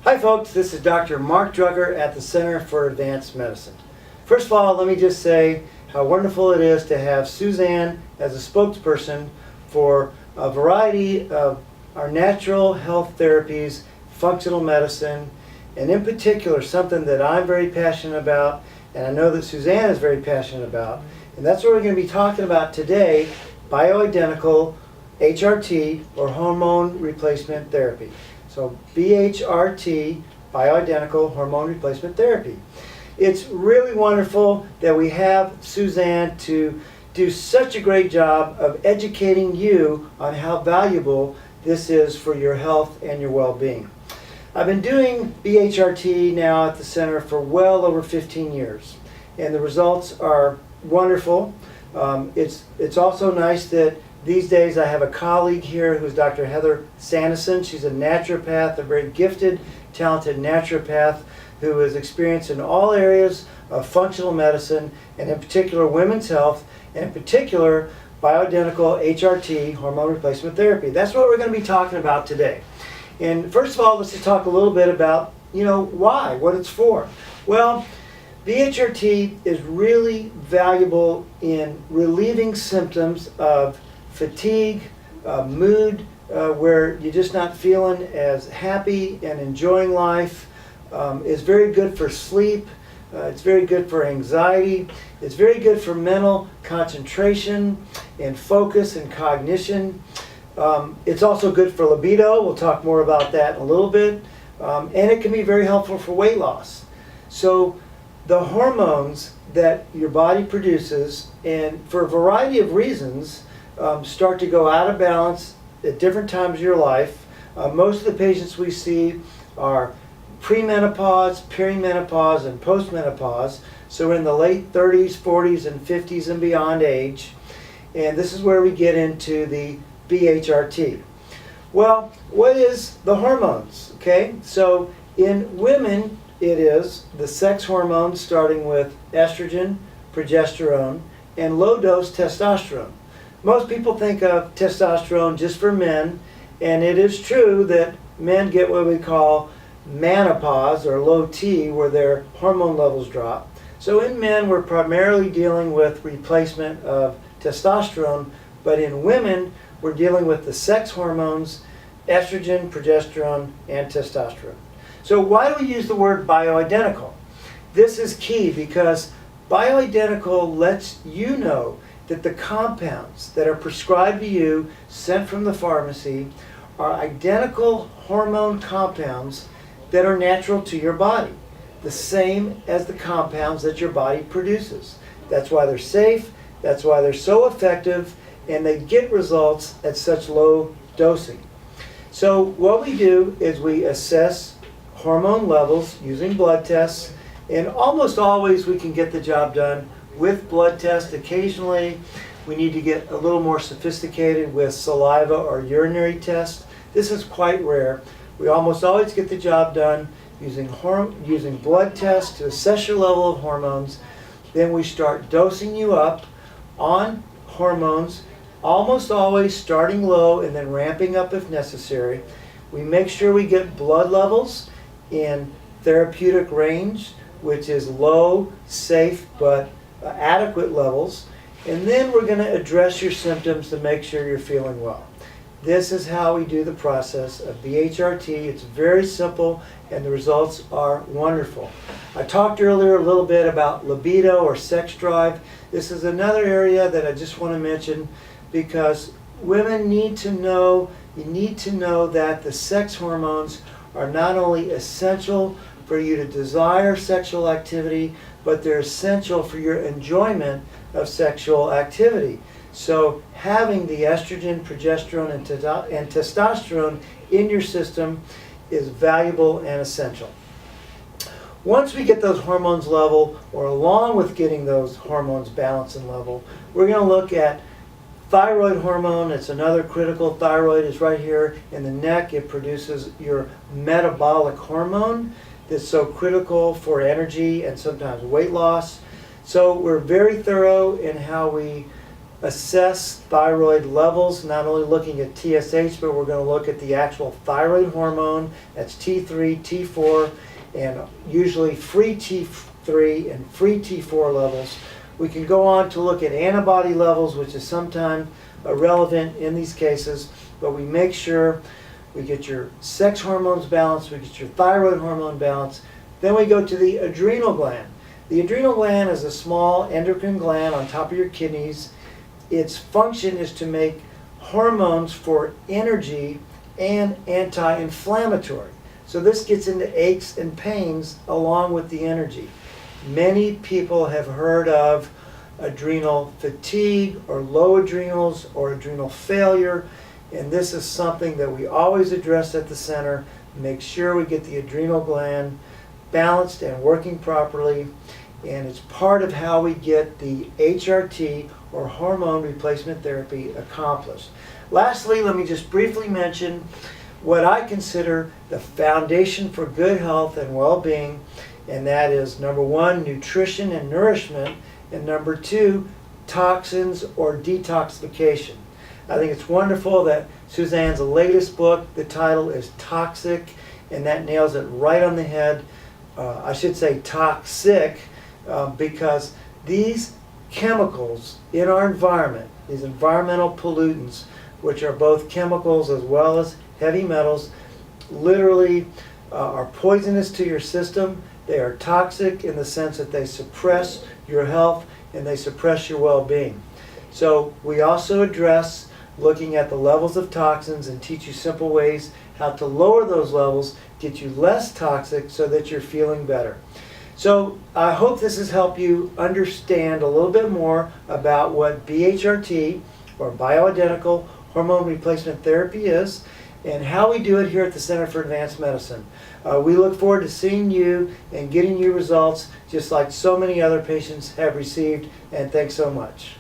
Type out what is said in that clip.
Hi folks, this is Dr. Mark Drugger at the Center for Advanced Medicine. First of all, let me just say how wonderful it is to have Suzanne as a spokesperson for a variety of our natural health therapies, functional medicine, and in particular something that I'm very passionate about, and I know that Suzanne is very passionate about, and that's what we're going to be talking about today, bioidentical HRT, or hormone replacement therapy. So BHRT, bioidentical hormone replacement therapy. It's really wonderful that we have Suzanne to do such a great job of educating you on how valuable this is for your health and your well-being. I've been doing BHRT now at the center for well over 15 years, and the results are wonderful. It's also nice that these days I have a colleague here who's Dr. Heather Sanderson. She's a naturopath, a very gifted, talented naturopath who is experienced in all areas of functional medicine, and in particular women's health, and in particular bioidentical HRT, hormone replacement therapy. That's what we're going to be talking about today. And first of all, let's just talk a little bit about, why, what it's for. Well, BHRT is really valuable in relieving symptoms of fatigue, mood, where you're just not feeling as happy and enjoying life. It's very good for sleep. It's very good for anxiety. It's very good for mental concentration and focus and cognition. It's also good for libido. We'll talk more about that in a little bit. And it can be very helpful for weight loss. So the hormones that your body produces, and for a variety of reasons, start to go out of balance at different times of your life. Most of the patients we see are premenopause, perimenopause, and postmenopause. So we're in the late 30s, 40s, and 50s and beyond age. And this is where we get into the BHRT. Well, what is the hormones? Okay, so in women, it is the sex hormones starting with estrogen, progesterone, and low-dose testosterone. Most people think of testosterone just for men, and it is true that men get what we call menopause, or low T, where their hormone levels drop. So in men, we're primarily dealing with replacement of testosterone, but in women, we're dealing with the sex hormones, estrogen, progesterone, and testosterone. So why do we use the word bioidentical? This is key because bioidentical lets you know that the compounds that are prescribed to you, sent from the pharmacy, are identical hormone compounds that are natural to your body, the same as the compounds that your body produces. That's why they're safe, that's why they're so effective, and they get results at such low dosing. So what we do is we assess hormone levels using blood tests, and almost always we can get the job done with blood tests. Occasionally we need to get a little more sophisticated with saliva or urinary tests. This is quite rare. We almost always get the job done using blood tests to assess your level of hormones. Then we start dosing you up on hormones, almost always starting low and then ramping up if necessary. We make sure we get blood levels in therapeutic range, which is low, safe, but adequate levels. And then we're going to address your symptoms to make sure you're feeling well. This is how we do the process of BHRT. It's very simple, and the results are wonderful. I talked earlier a little bit about libido or sex drive. This is another area that I just want to mention because women need to know, you need to know that the sex hormones are not only essential for you to desire sexual activity, but they're essential for your enjoyment of sexual activity. So having the estrogen, progesterone, and testosterone in your system is valuable and essential. Once we get those hormones level, or along with getting those hormones balanced and level, we're going to look at thyroid hormone. It's another critical. Thyroid is right here in the neck. It produces your metabolic hormone that's so critical for energy and sometimes weight loss. So we're very thorough in how we assess thyroid levels, not only looking at TSH, but we're going to look at the actual thyroid hormone. That's T3, T4, and usually free T3 and free T4 levels. We can go on to look at antibody levels, which is sometimes irrelevant in these cases, but we make sure we get your sex hormones balanced, we get your thyroid hormone balanced. Then we go to the adrenal gland. The adrenal gland is a small endocrine gland on top of your kidneys. Its function is to make hormones for energy and anti-inflammatory. So this gets into aches and pains along with the energy. Many people have heard of adrenal fatigue or low adrenals or adrenal failure, and this is something that we always address at the center. Make sure we get the adrenal gland balanced and working properly, and it's part of how we get the HRT or hormone replacement therapy accomplished. Lastly, let me just briefly mention what I consider the foundation for good health and well-being, and that is number one, nutrition and nourishment, and number two, toxins or detoxification. I think it's wonderful that Suzanne's latest book, the title is Toxic, and that nails it right on the head. I should say toxic, because these chemicals in our environment, these environmental pollutants, which are both chemicals as well as heavy metals, literally are poisonous to your system. They are toxic in the sense that they suppress your health and they suppress your well-being. So we also address looking at the levels of toxins and teach you simple ways how to lower those levels, get you less toxic so that you're feeling better. So I hope this has helped you understand a little bit more about what BHRT, or Bioidentical Hormone Replacement Therapy, is and how we do it here at the Center for Advanced Medicine. We look forward to seeing you and getting you results just like so many other patients have received, and thanks so much.